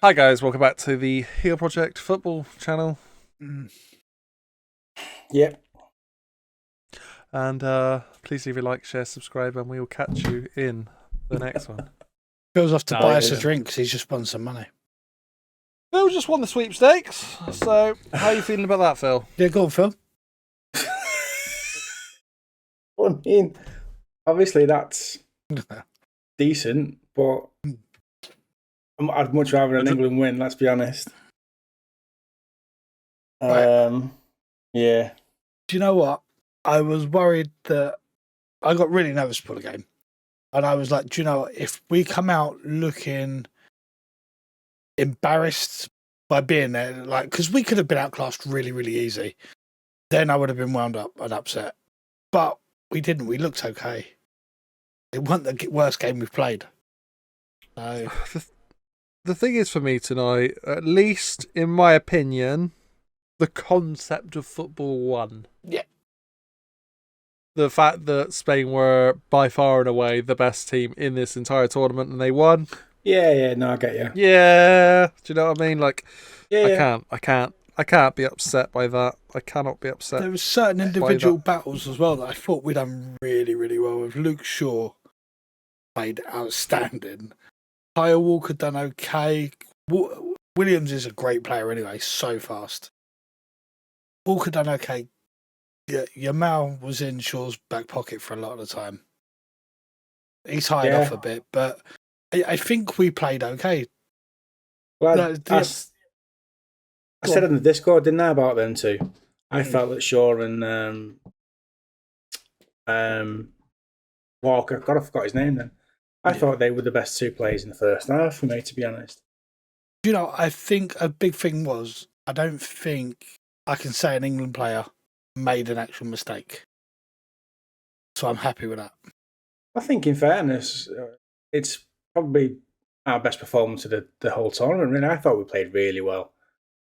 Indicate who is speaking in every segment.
Speaker 1: Hi guys, welcome back to the TheHeelProject football channel.
Speaker 2: Yep.
Speaker 1: And please leave a like, share, subscribe, and we will catch you in the next one.
Speaker 3: Phil's off to buy us a
Speaker 2: yeah.
Speaker 3: drink because he's just won some money.
Speaker 1: Phil just won the sweepstakes, so how are you feeling about that, Phil?
Speaker 3: Yeah, go on, Phil.
Speaker 2: I mean, obviously that's decent, but I'd much rather an England win, let's be honest.
Speaker 3: Right.
Speaker 2: Yeah.
Speaker 3: Do you know what? I was worried that I got really nervous for the game. And I was like, do you know what? If we come out looking embarrassed by being there, like, because we could have been outclassed really, really easy, then I would have been wound up and upset. But we didn't. We looked okay. It wasn't the worst game we've played. So,
Speaker 1: The thing is for me tonight, at least in my opinion, the concept of football won.
Speaker 3: yeah.
Speaker 1: The fact that Spain were by far and away the best team in this entire tournament and they won.
Speaker 2: Yeah, no, I get you.
Speaker 1: Yeah, do you know what I mean? Like,
Speaker 2: Yeah.
Speaker 1: I can't be upset by that. I cannot be upset.
Speaker 3: There were certain individual battles as well that I thought we'd done really, really well with. Luke Shaw played outstanding. Kyle Walker done okay. Williams is a great player anyway, so fast. Walker done okay. Yeah, Yamal was in Shaw's back pocket for a lot of the time. He's hired off a bit, but I think we played okay.
Speaker 2: Well, I said in the Discord, didn't I, about them too? I felt that Shaw and Walker, God, I forgot his name then. I thought they were the best two players in the first half for me, to be honest.
Speaker 3: You know, I think a big thing was I don't think I can say an England player made an actual mistake. So I'm happy with that.
Speaker 2: I think, in fairness, it's probably our best performance of the whole tournament. Really, I thought we played really well.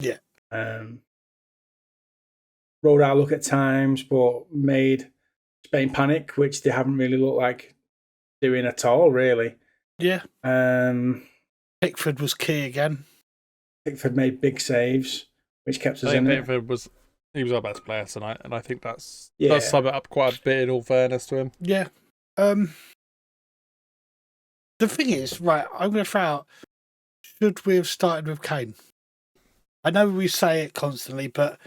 Speaker 3: Yeah.
Speaker 2: Rode our luck at times, but made Spain panic, which they haven't really looked like doing at all, really.
Speaker 3: Yeah.
Speaker 2: Pickford
Speaker 3: was key again.
Speaker 2: Pickford made big saves, which kept us in
Speaker 1: Pickford he was our best player tonight, and I think does
Speaker 2: it.
Speaker 1: sum it up quite a bit in all fairness to him.
Speaker 3: Yeah. The thing is, right, I'm going to throw out, should we have started with Kane? I know we say it constantly, but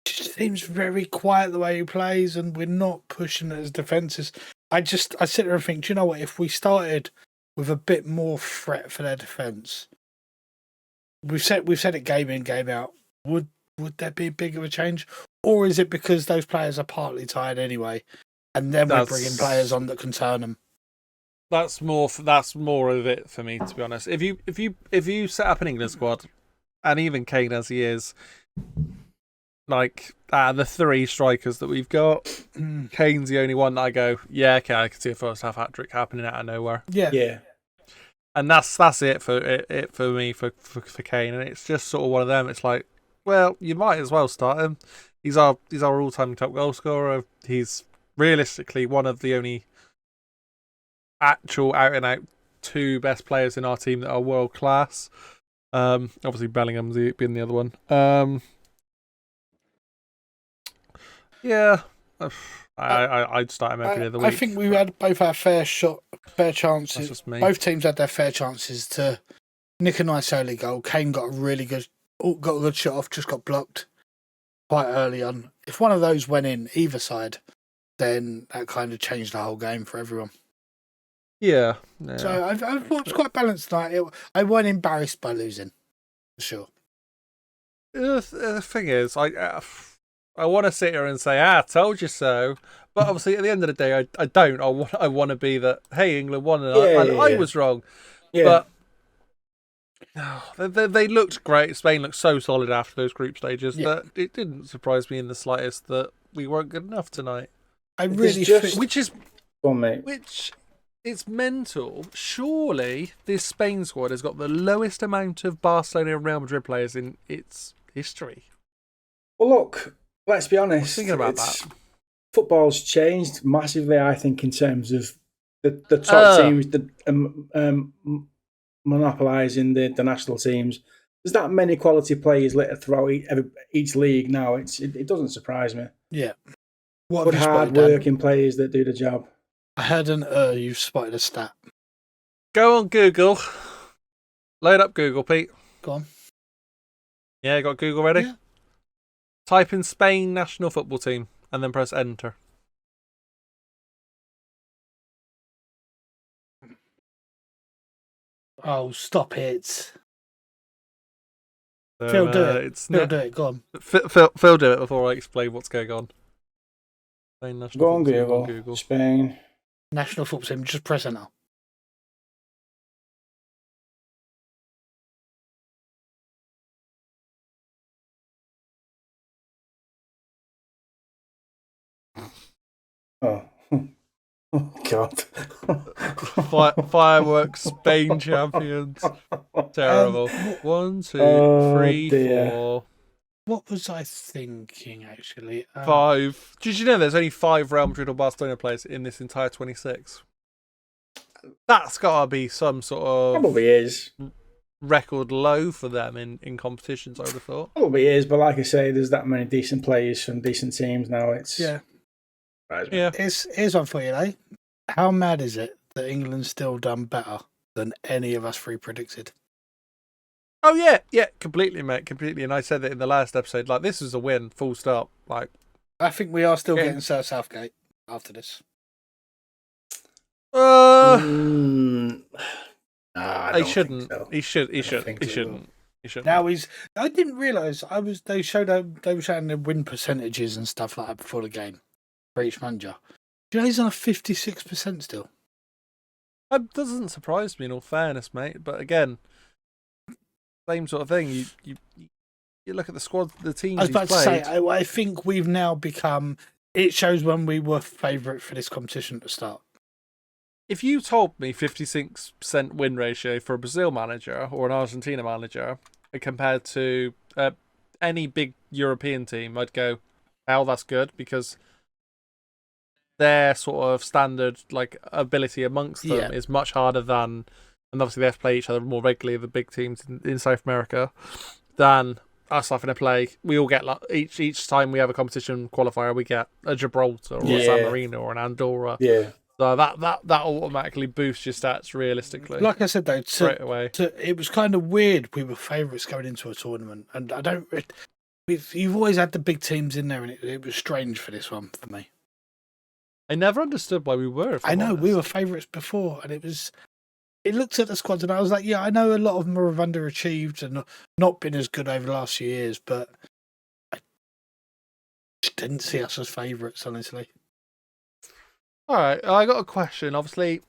Speaker 3: it just seems very quiet the way he plays, and we're not pushing at his defences. I sit there and think, do you know what? If we started with a bit more threat for their defence, we've said it game in, game out, would there be a big of a change? Or is it because those players are partly tired anyway, and then we're bringing players on that can turn them?
Speaker 1: That's more of it for me, to be honest. If you set up an England squad, and even Kane as he is, like the three strikers that we've got, Kane's the only one that I go, yeah, okay, I can see a first half hat trick happening out of nowhere.
Speaker 3: Yeah.
Speaker 1: And that's it for me for Kane, and it's just sort of one of them. It's like, well, you might as well start him. He's our all-time top goal scorer. He's realistically one of the only actual out-and-out two best players in our team that are world class. Obviously Bellingham's being the other one. Yeah, I'd start him every day of the week.
Speaker 3: I think we had both our fair chances.
Speaker 1: That's just me.
Speaker 3: Both teams had their fair chances to nick a nice early goal. Kane got a good shot off, just got blocked quite early on. If one of those went in either side, then that kind of changed the whole game for everyone.
Speaker 1: Yeah.
Speaker 3: So I thought it was quite balanced tonight. I weren't embarrassed by losing, for sure.
Speaker 1: The thing is, I want to sit here and say, I told you so. But obviously, at the end of the day, I don't. I want to be that, hey, England won and I was wrong.
Speaker 2: Yeah.
Speaker 1: But they looked great. Spain looked so solid after those group stages that it didn't surprise me in the slightest that we weren't good enough tonight.
Speaker 3: I really
Speaker 1: which it's mental. Surely this Spain squad has got the lowest amount of Barcelona and Real Madrid players in its history.
Speaker 2: Well, look, let's be honest.
Speaker 1: I was thinking about that.
Speaker 2: Football's changed massively, I think, in terms of the top teams. monopolising the national teams. There's that many quality players littered throughout each league now. It doesn't surprise me.
Speaker 3: Yeah. What
Speaker 2: Good,
Speaker 3: have you spotted, Dan?
Speaker 2: hard-working players that do the job.
Speaker 3: I heard you've spotted a stat.
Speaker 1: Go on Google. Load up Google, Pete.
Speaker 3: Go on.
Speaker 1: Yeah, got Google ready?
Speaker 3: Yeah.
Speaker 1: Type in Spain national football team and then press enter.
Speaker 3: Oh, stop it.
Speaker 1: So,
Speaker 3: Phil, do it.
Speaker 1: It's
Speaker 3: Phil, do it. Go on.
Speaker 1: Phil, do it before I explain what's going on. Spain national
Speaker 2: Go on
Speaker 1: football team
Speaker 2: Google. Spain.
Speaker 3: National football team, just press enter.
Speaker 2: Oh. Oh, God.
Speaker 1: Fireworks Spain champions. Terrible. 1, 2, 3,
Speaker 2: dear.
Speaker 1: 4,
Speaker 3: What was I thinking, actually?
Speaker 1: 5. Did you know there's only 5 Real Madrid or Barcelona players in this entire 26? That's got to be some sort of
Speaker 2: Probably is.
Speaker 1: record low for them in competitions, I would have thought.
Speaker 2: Probably is, but like I say, there's that many decent players from decent teams now. It's
Speaker 3: Yeah.
Speaker 1: Yeah.
Speaker 3: Here's one for you, eh? How mad is it that England's still done better than any of us three predicted?
Speaker 1: Oh, yeah, completely, mate, completely. And I said that in the last episode, like, this is a win, full stop. Like,
Speaker 3: I think we are still
Speaker 1: Yeah.
Speaker 3: getting Sir Southgate after this.
Speaker 2: Nah, I
Speaker 1: he
Speaker 2: don't
Speaker 1: shouldn't.
Speaker 2: think so.
Speaker 1: He shouldn't.
Speaker 2: think
Speaker 1: He
Speaker 2: so.
Speaker 1: shouldn't. He shouldn't.
Speaker 3: Now I didn't realise they were showing the win percentages and stuff like that before the game for each manager. Do you know he's on a 56% still?
Speaker 1: That doesn't surprise me, in all fairness, mate. But again, same sort of thing. You look at the squad, the teams
Speaker 3: I was about
Speaker 1: he's
Speaker 3: to
Speaker 1: played.
Speaker 3: say, I think we've now become. It shows when we were favourite for this competition to start.
Speaker 1: If you told me 56% win ratio for a Brazil manager or an Argentina manager compared to any big European team, I'd go, "Hell, that's good," because their sort of standard like ability amongst them is much harder than, and obviously they have to play each other more regularly, the big teams in South America, than us having to play. We all get like each time we have a competition qualifier, we get a Gibraltar or a San Marino or an Andorra.
Speaker 2: Yeah.
Speaker 1: So that automatically boosts your stats realistically.
Speaker 3: Like I said though,
Speaker 1: straight away.
Speaker 3: It was kind of weird. We were favourites going into a tournament, and I don't. You've always had the big teams in there, and it was strange for this one for me.
Speaker 1: I never understood why we were.
Speaker 3: I know we were favourites before, and it was. It looked at the squads, and I was like, yeah, I know a lot of them have underachieved and not been as good over the last few years, but I just didn't see us as favourites, honestly.
Speaker 1: All right, I got a question. Obviously,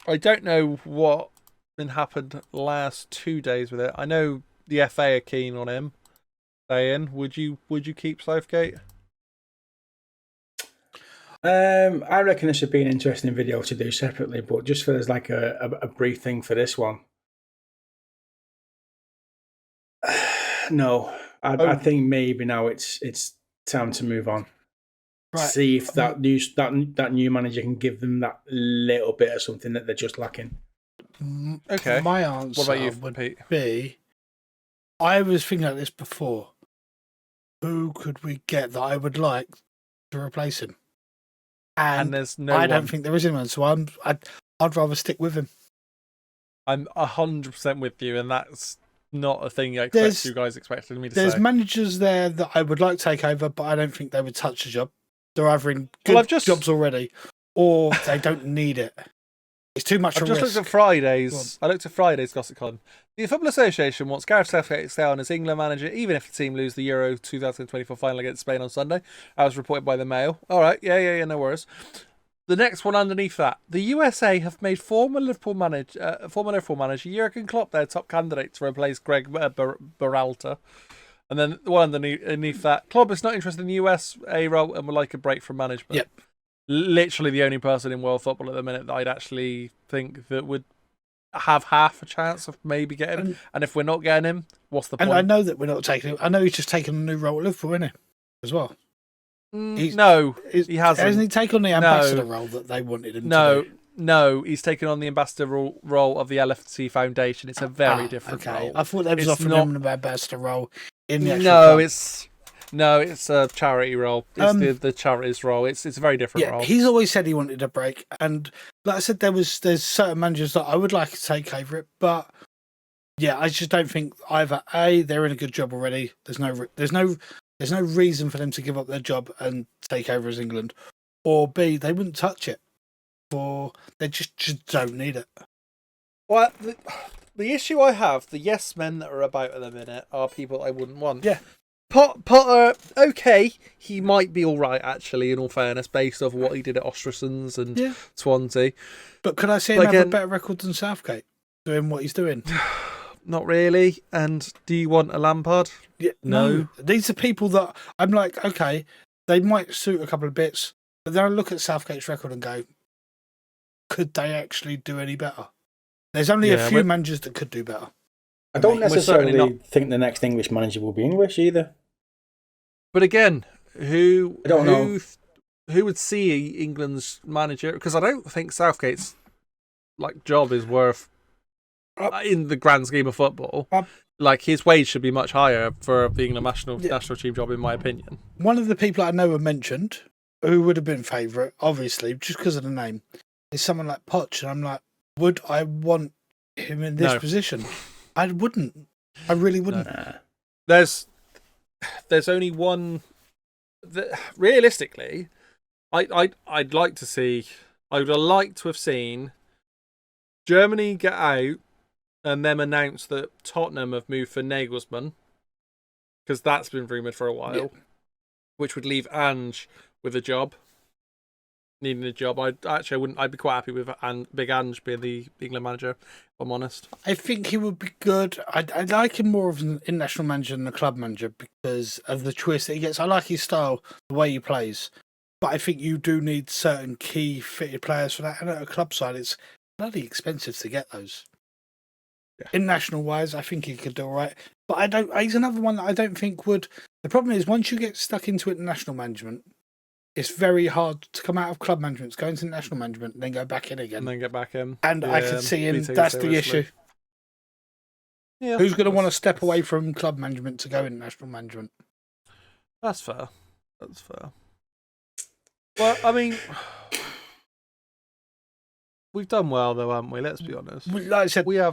Speaker 1: I don't know what been happened last 2 days with it. I know the FA are keen on him staying. Would you keep Southgate?
Speaker 2: I reckon this would be an interesting video to do separately, but just for as like a brief thing for this one. No, I think maybe now it's time to move on.
Speaker 3: Right.
Speaker 2: See if that new manager can give them that little bit of something that they're just lacking.
Speaker 1: Okay.
Speaker 3: My answer
Speaker 1: What about you,
Speaker 3: would
Speaker 1: Pete?
Speaker 3: be, I was thinking like this before. Who could we get that I would like to replace him?
Speaker 1: And there's no
Speaker 3: I
Speaker 1: one.
Speaker 3: don't think there is anyone, so I'd rather stick with him.
Speaker 1: I'm 100% with you, and that's not a thing you guys expected me to say.
Speaker 3: There's managers there that I would like to take over, but I don't think they would touch the job. They're either in good jobs already, or they don't need it. It's too much
Speaker 1: I've
Speaker 3: a
Speaker 1: just
Speaker 3: risk.
Speaker 1: looked at Fridays. I looked at Friday's gossip column. The Football Association wants Gareth Southgate to stay on as England manager, even if the team lose the Euro 2024 final against Spain on Sunday. That was reported by the Mail. All right, yeah, no worries. The next one underneath that, the USA have made former Liverpool manager Jurgen Klopp their top candidate to replace Greg Berhalter. And then the one underneath that, Klopp is not interested in the USA role and would like a break from management.
Speaker 3: Yep.
Speaker 1: Literally the only person in world football at the minute that I'd actually think that would have half a chance of maybe getting him. And if we're not getting him, what's the point?
Speaker 3: And I know that we're not taking him. I know he's just taken a new role at Liverpool, isn't he? As well.
Speaker 1: No, he hasn't.
Speaker 3: Hasn't he taken on the ambassador role that they wanted him to do?
Speaker 1: No, he's taken on the ambassador role of the LFC Foundation. It's a very different role.
Speaker 3: I thought they was
Speaker 1: It's
Speaker 3: offering him an ambassador role in the actual
Speaker 1: club. It's a charity role. It's the charity's role. It's a very different role.
Speaker 3: He's always said he wanted a break, and like I said, there's certain managers that I would like to take over it, but yeah, I just don't think either A, they're in a good job already. There's no reason for them to give up their job and take over as England, or B, they wouldn't touch it. Or they just don't need it.
Speaker 1: Well, the issue I have, the yes men that are about at the minute are people I wouldn't want.
Speaker 3: Yeah.
Speaker 1: Potter, okay, he might be all right, actually, in all fairness, based off what he did at Ostrasunds and Swansea.
Speaker 3: But could I see him have a better record than Southgate doing what he's doing?
Speaker 1: Not really. And do you want a Lampard?
Speaker 3: Yeah, no. These are people that I'm like, okay, they might suit a couple of bits, but then I look at Southgate's record and go, could they actually do any better? There's only a few managers that could do better.
Speaker 2: I don't necessarily think the next English manager will be English either.
Speaker 1: But again, who would see England's manager? Because I don't think Southgate's job is worth in the grand scheme of football. His wage should be much higher for being a national team job, in my opinion.
Speaker 3: One of the people I know were mentioned who would have been favourite, obviously, just because of the name, is someone like Poch, and I'm like, would I want him in this position? I wouldn't. I really wouldn't.
Speaker 1: No. There's only one. Realistically, I'd like to see. I would have liked to have seen Germany get out and them announce that Tottenham have moved for Nagelsmann, because that's been rumoured for a while, which would leave Ange with a job. Needing a job, I'd be quite happy with Big Ange being the England manager, if I'm honest.
Speaker 3: I think he would be good. I'd like him more of an international manager than a club manager because of the choice that he gets. I like his style, the way he plays, but I think you do need certain key fitted players for that. And at a club side, it's bloody expensive to get those. Yeah. International wise, I think he could do all right, but he's another one that I don't think would. The problem is once you get stuck into international management, it's very hard to come out of club management, go into national management, and then go back in again.
Speaker 1: And then get back in.
Speaker 3: And I could see him, that's the issue. Yeah, who's going to want to step away from club management to go into national management?
Speaker 1: That's fair. Well, I mean, we've done well, though, haven't we? Let's be honest.
Speaker 3: Like I said,
Speaker 1: we're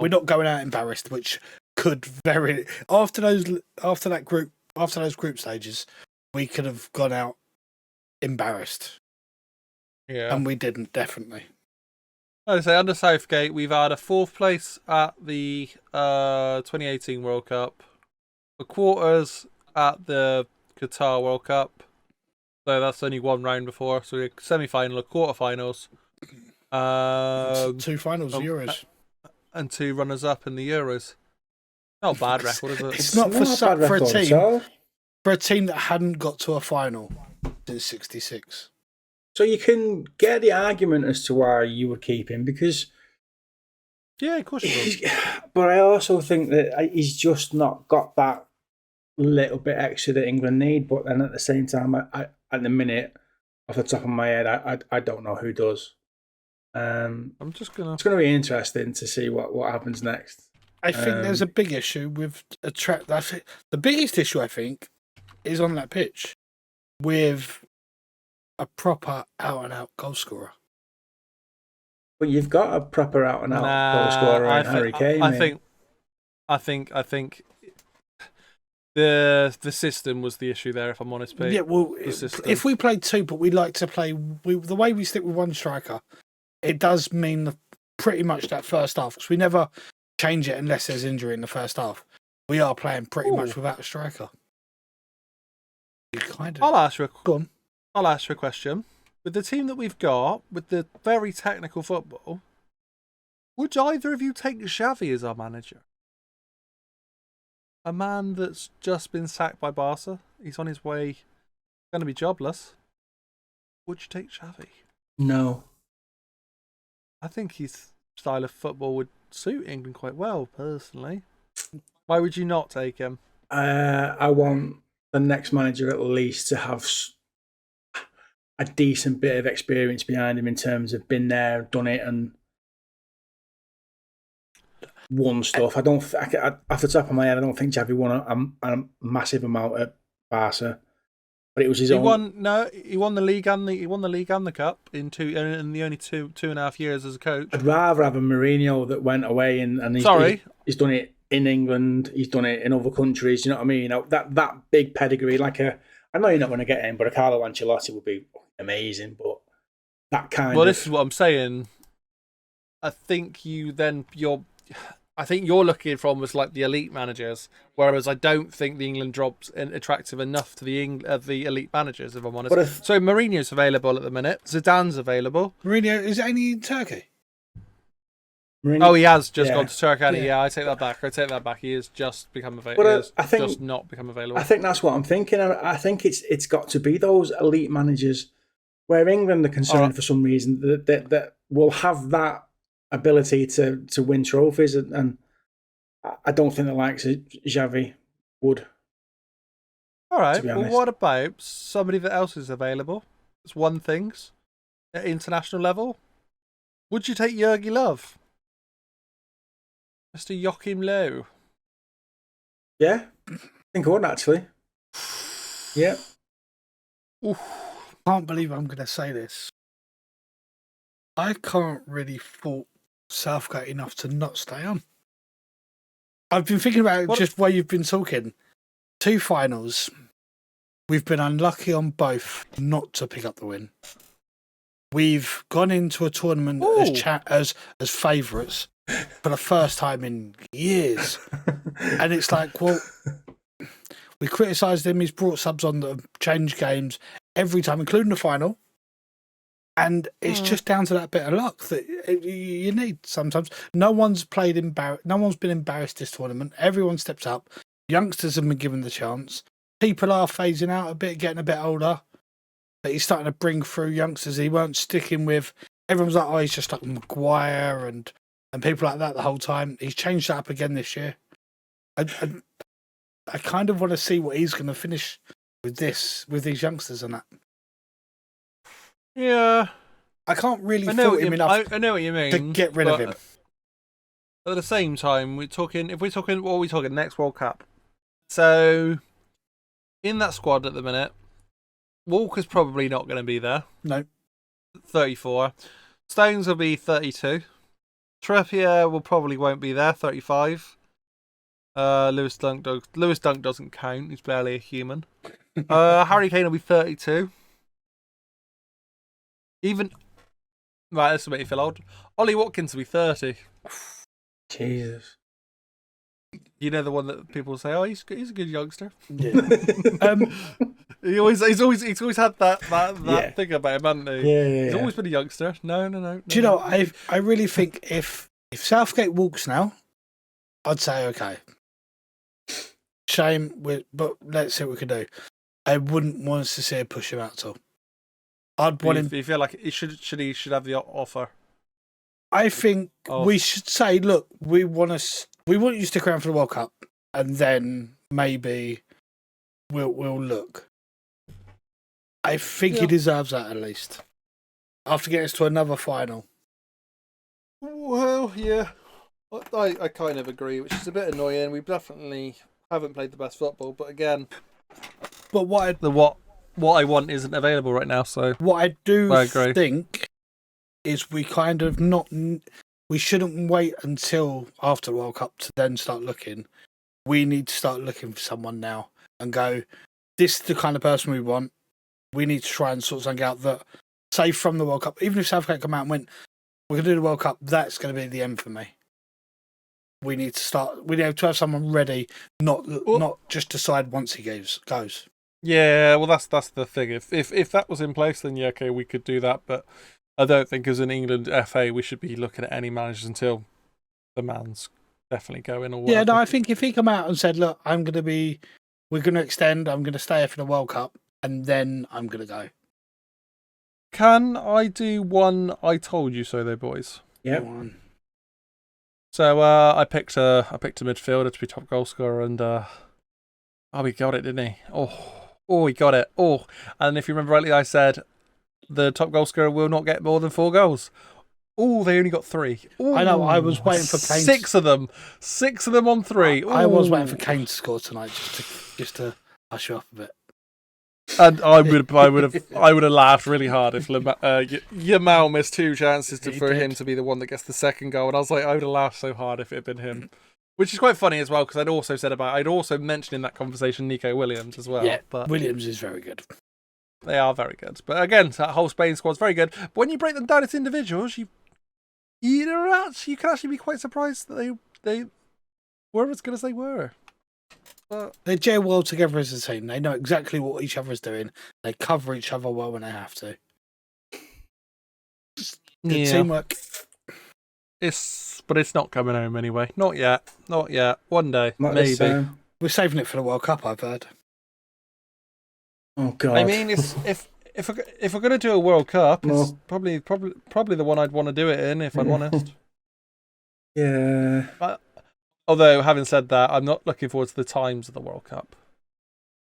Speaker 3: not going out embarrassed, which could after those group stages, we could have gone out embarrassed.
Speaker 1: Yeah.
Speaker 3: And we didn't, definitely.
Speaker 1: I'd say under Southgate, we've had a 4th place at the 2018 World Cup, the quarters at the Qatar World Cup. So that's only one round before. So a semi-final, a quarterfinals.
Speaker 3: 2 finals, Euros.
Speaker 1: And 2 runners-up in the Euros. Not a bad record, is it?
Speaker 3: It's not for a team. So? For a team that hadn't got to a final since '66.
Speaker 2: So you can get the argument as to why you would keep him, because
Speaker 1: of course you would.
Speaker 2: But I also think that he's just not got that little bit extra that England need. But then at the same time, I at the minute, off the top of my head, I don't know who does. It's going to be interesting to see what happens next.
Speaker 3: I think there's a big issue with the biggest issue, I think, is on that pitch with a proper out-and-out goal scorer.
Speaker 2: But you've got a proper out-and-out goal scorer in Harry Kane.
Speaker 1: I think the system was the issue there, if I'm honest, Pete.
Speaker 3: Yeah, well, if we played 2, but we like to play the way we stick with 1 striker, it does mean pretty much that first half, because we never change it unless there's injury in the first half. We are playing pretty much without a striker.
Speaker 1: I'll ask you a question. With the team that we've got, with the very technical football, would either of you take Xavi as our manager? A man that's just been sacked by Barca. He's on his way, going to be jobless. Would you take Xavi?
Speaker 2: No.
Speaker 1: I think his style of football would suit England quite well, personally. Why would you not take him?
Speaker 2: I want the next manager at least to have a decent bit of experience behind him in terms of been there, done it, and won stuff. I don't. Off the top of my head, I don't think Xavi won a massive amount at Barca, but it was his own.
Speaker 1: He won the league and the cup in the only two and a half years as a coach.
Speaker 2: I'd rather have a Mourinho that went away and he's done it in England. He's done it in other countries. You know what I mean? That big pedigree, I know you're not going to get him, but a Carlo Ancelotti would be amazing. But that kind.
Speaker 1: Well, this is what I'm saying. I think I think you're looking for almost like the elite managers, whereas I don't think the England job's attractive enough to the elite managers, if I'm honest. So Mourinho's available at the minute. Zidane's available.
Speaker 3: Mourinho, is it only in Turkey?
Speaker 2: Mourinho,
Speaker 1: he has just gone to Turkey. Yeah, I take that back. He has just become available. Just not become available.
Speaker 2: I think that's what I'm thinking. I think it's got to be those elite managers where England are concerned for some reason that will have that ability to win trophies, and I don't think the likes of Xavi would.
Speaker 1: All right. Well, what about somebody that else is available? It's won things at international level. Would you take Jurgen Love? Mr. Joachim Low?
Speaker 2: Yeah, I think I would actually. Yeah.
Speaker 3: Oof. Can't believe I'm going to say this. I can't really fault Southgate enough to not stay on. I've been thinking about just while you've been talking. 2 finals. We've been unlucky on both not to pick up the win. We've gone into a tournament as favourites for the first time in years. And it's like, well, we criticised him. He's brought subs on that have changed games every time, including the final. And it's just down to that bit of luck that you need sometimes. No one's been embarrassed this tournament. Everyone steps up. Youngsters have been given the chance. People are phasing out a bit, getting a bit older. But he's starting to bring through youngsters. He weren't sticking with. Everyone's like, oh, he's just like Maguire and people like that the whole time. He's changed that up again this year. I kind of want to see what he's going to finish with these youngsters and that.
Speaker 1: Yeah,
Speaker 3: I can't really fault him enough.
Speaker 1: I know what you mean
Speaker 3: to get rid of him.
Speaker 1: At the same time, what are we talking next World Cup? So, in that squad at the minute, Walker's probably not going to be there.
Speaker 3: No,
Speaker 1: 34. Stones will be 32. Trippier probably won't be there. 35. Lewis Dunk doesn't count. He's barely a human. Harry Kane will be 32. This will make you feel old. Ollie Watkins will be 30.
Speaker 2: Jesus.
Speaker 1: You know the one that people say, oh, he's a good youngster.
Speaker 3: Yeah.
Speaker 1: He's always had that thing about him, hasn't he?
Speaker 2: Yeah.
Speaker 1: He's always been a youngster. No.
Speaker 3: Do you know? I really think if Southgate walks now, I'd say okay. Shame, but let's see what we can do. I wouldn't want us to see him push him out at all. I'd want him.
Speaker 1: You feel like he should have the offer?
Speaker 3: I think we should say, look, we want you to stick around for the World Cup, and then maybe we'll look. I think he deserves that at least. After getting us to another final.
Speaker 1: Well, yeah, I kind of agree, which is a bit annoying. We definitely haven't played the best football, but again, what I want isn't available right now. So
Speaker 3: what I do think is we kind of we shouldn't wait until after the World Cup to then start looking. We need to start looking for someone now and go, this is the kind of person we want. We need to try and sort something out that, say, from the World Cup, even if Southgate come out and went, we're going to do the World Cup, that's going to be the end for me. We need to have someone ready, not just decide once he goes.
Speaker 1: Yeah, well, that's the thing. If that was in place, then yeah, okay, we could do that. But I don't think as an England FA we should be looking at any managers until the man's definitely going. Or
Speaker 3: yeah, no, I think if he come out and said, look, we're going to extend, I'm going to stay here for the World Cup, and then I'm going to go.
Speaker 1: Can I do one I told you so though, boys?
Speaker 2: Yeah.
Speaker 1: So I picked a midfielder to be top goal scorer, and he got it, didn't he? Oh, he got it. Oh, and if you remember rightly, I said the top goal scorer will not get more than 4 goals. Oh, they only got 3. Ooh,
Speaker 3: I know. I was waiting for Kane.
Speaker 1: 6 of them. 6 of them on 3.
Speaker 3: I was waiting
Speaker 1: Ooh.
Speaker 3: for Kane to score tonight, just to hush you up a bit.
Speaker 1: And I would have laughed really hard if Yamal missed 2 chances for him to be the one that gets the second goal, and I was like, I would have laughed so hard if it had been him. Which is quite funny as well, because I'd also mentioned in that conversation Nico Williams as well.
Speaker 3: Yeah,
Speaker 1: but
Speaker 3: Williams is very good.
Speaker 1: they are very good. But again, that whole Spain squad's very good. But when you break them down as individuals, you can actually be quite surprised that they were as good as they were. But
Speaker 3: They gel well together as a team. They know exactly what each other is doing. They cover each other well when they have to. Good teamwork.
Speaker 1: But it's not coming home anyway. Not yet. Not yet. One day,
Speaker 2: Not
Speaker 1: maybe.
Speaker 2: this time.
Speaker 3: We're saving it for the World Cup, I've heard.
Speaker 2: Oh God!
Speaker 1: I mean, if we're gonna do a World Cup, it's
Speaker 2: No.
Speaker 1: probably the one I'd want to do it in, if I'm honest.
Speaker 2: Yeah.
Speaker 1: Although, having said that, I'm not looking forward to the times of the World Cup.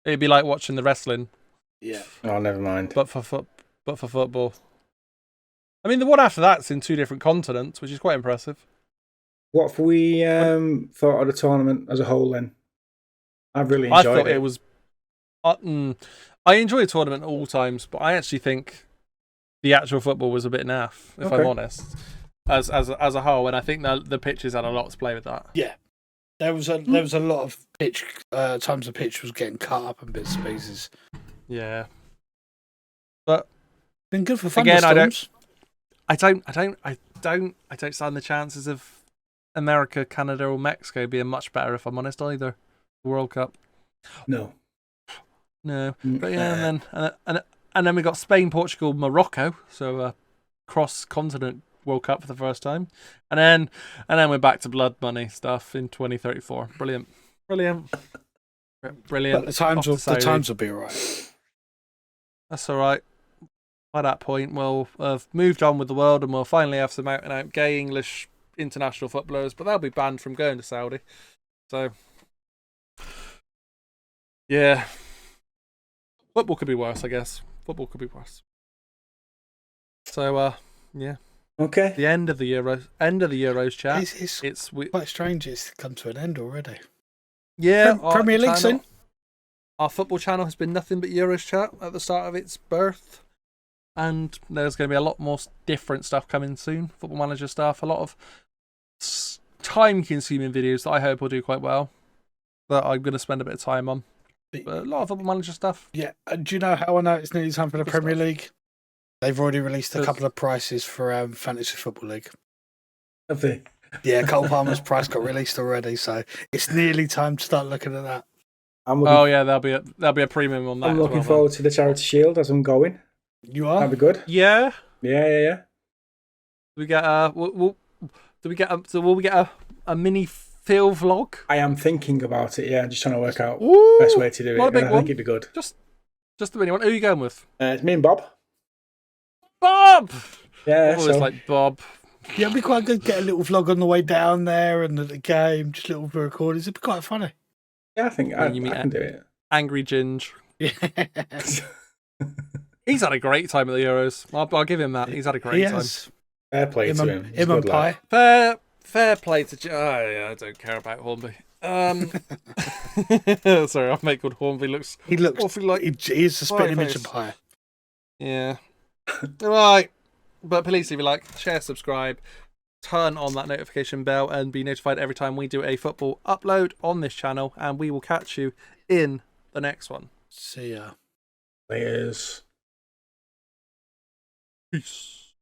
Speaker 1: It'd be like watching the wrestling,
Speaker 3: Yeah.
Speaker 2: Oh, never mind.
Speaker 1: but for football. I mean, the one after that's in 2 different continents, which is quite impressive.
Speaker 2: What have we thought of the tournament as a whole? Then I've really
Speaker 1: I
Speaker 2: enjoyed
Speaker 1: thought it was. I enjoy a tournament at all times, but I actually think the actual football was a bit naff, if I'm
Speaker 2: Okay.
Speaker 1: honest, as a whole. And I think that the pitches had a lot to play with that.
Speaker 3: Yeah. There was a lot of pitch times the pitch was getting cut up in bits and pieces.
Speaker 1: Yeah, but
Speaker 3: Been good for
Speaker 1: Again,
Speaker 3: thunderstorms.
Speaker 1: I don't stand the chances of America, Canada, or Mexico being much better, if I'm honest, either. The World Cup.
Speaker 2: no.
Speaker 1: No, but yeah, and then we got Spain, Portugal, Morocco, so a cross-continent World Cup for the first time, and then we're back to blood money stuff in 2034. Brilliant.
Speaker 3: But the
Speaker 1: Saudi.
Speaker 3: times will be alright.
Speaker 1: That's all right. By that point, we'll have moved on with the world, and we'll finally have some out-and-out gay English international footballers, but they'll be banned from going to Saudi. So, yeah. Football could be worse, I guess. Football could be worse. So, yeah.
Speaker 2: Okay.
Speaker 1: The end of the Euros chat.
Speaker 3: It's quite strange it's come to an end already.
Speaker 1: Yeah.
Speaker 3: Premier League soon.
Speaker 1: Our football channel has been nothing but Euros chat at the start of its birth. And there's going to be a lot more different stuff coming soon. Football Manager stuff. A lot of time-consuming videos that I hope will do quite well. That I'm going to spend a bit of time on. But a lot of Football Manager stuff.
Speaker 3: Yeah. And do you know how I know it's nearly time for the
Speaker 1: Good
Speaker 3: Premier
Speaker 1: stuff.
Speaker 3: League? They've already released a couple of prices for Fantasy Football League.
Speaker 2: Have they?
Speaker 3: Yeah, Cole Palmer's price got released already, so it's nearly time to start looking at that.
Speaker 1: Oh yeah, there'll be a premium on that.
Speaker 2: I'm
Speaker 1: as
Speaker 2: looking
Speaker 1: well,
Speaker 2: forward to the Charity Shield as I'm going.
Speaker 3: You are?
Speaker 2: That'd be good.
Speaker 1: then. Yeah.
Speaker 2: Yeah.
Speaker 1: We get will we get a mini Phil vlog?
Speaker 2: I am thinking about it. Yeah, just trying to work out
Speaker 1: Ooh,
Speaker 2: best way to do
Speaker 1: not a
Speaker 2: it.
Speaker 1: big
Speaker 2: I
Speaker 1: one.
Speaker 2: think it'd be good.
Speaker 1: Just the mini one. Who are you going with?
Speaker 2: It's me and Bob.
Speaker 1: Bob.
Speaker 2: Yeah.
Speaker 1: Always
Speaker 2: So
Speaker 1: like Bob.
Speaker 3: Yeah, it'd be quite good to get a little vlog on the way down there and at the game, just little recordings. It'd be quite funny.
Speaker 2: yeah, I think I
Speaker 1: you meet
Speaker 2: can do it.
Speaker 1: Angry Ginge.
Speaker 3: Yeah.
Speaker 1: He's had a great time at the Euros. I'll give him that. He's had a great time.
Speaker 2: Fair play to him. He's a
Speaker 3: Him and
Speaker 2: good lad.
Speaker 3: Pie.
Speaker 1: Fair play to. I don't care about Hornby. Sorry, our mate called Hornby looks
Speaker 3: He looks
Speaker 1: awfully like.
Speaker 3: he is a spit image
Speaker 1: face.
Speaker 3: of Pie.
Speaker 1: Yeah. Right. But please leave a like, share, subscribe, turn on that notification bell, and be notified every time we do a football upload on this channel. And we will catch you in the next one.
Speaker 3: See ya.
Speaker 2: Players.
Speaker 1: Peace.